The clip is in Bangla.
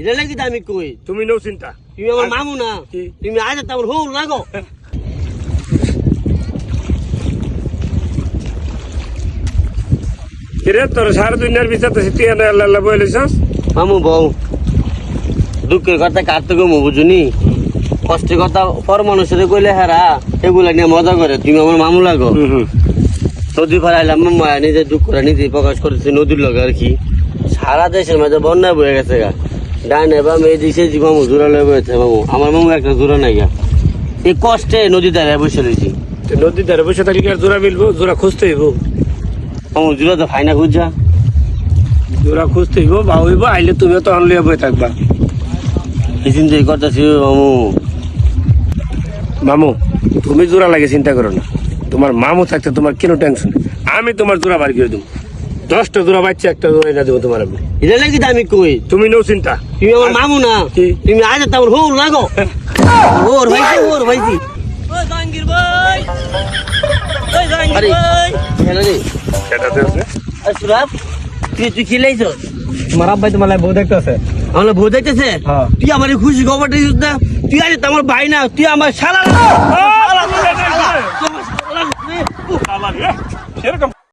এটা লাগি আমি কই তুমি নৌ চিন্তা তুমি আমার মামু না তুমি আজ তো আমার হল লাগো কিরে তোর সারা দুনিয়ার বিচারতে তুই আল্লাহ বলেছিস মামু বউ দুঃখের কথা কাটতে গো বুঝুনি কষ্টের কথা পর মানুষের কইলে হারা এগুলা নিয়ে মজা করে তুমি আমার মামু লাগো নদী ফেলাইলাম মামা নিজে দুঃখ করে নিজে প্রকাশ করেছে নদীর লগে আর কি সারা দেশের মাঝে বন্যা বয়ে গেছে গা ডানে বা মেয়ে দিছে মামু জোড়া লয়ে বয়েছে মামু আমার মামু একটা জোড়া নাই গা এই কষ্টে নদী দ্বারা বসে রয়েছি নদীর ধারে বসে থাকি আর জোড়া মিলবো জোড়া খুঁজতে হইব মামু জোড়া তো ফাইনা খুঁজা জোড়া খুঁজতে হইব বা হইব আইলে তুমিও তো আনলিয়া বই থাকবা এই চিন্তাই করতেছি মামু মামু তুমি জোড়া লাগে চিন্তা করো না তোমার মামু থাকতে তোমার কেন টেনশন আমি তোমার জোড়া বার করে দেবো 10টা জোড়া বাচ্চা একটা জোড়া এনে দেবো তোমার আমি এটা লাগি আমি কই তুমি নৌ চিন্তা তুমি আমার মামু না তুমি আজ তো আমার হল লাগো ওর ভাইছি ও জাহাঙ্গীর ভাই ওই জাহাঙ্গীর ভাই কেন রে সেটাতে আছে সুরাব তুই খেলাইছ তোমার আব্বাই তোমার বউ দেখতে আছে আমার বউ দেখতেছে তুই আমার খুশি খবরটা দিস না তুই আজ তো আমার ভাই না তুই আমার শালা সেরকম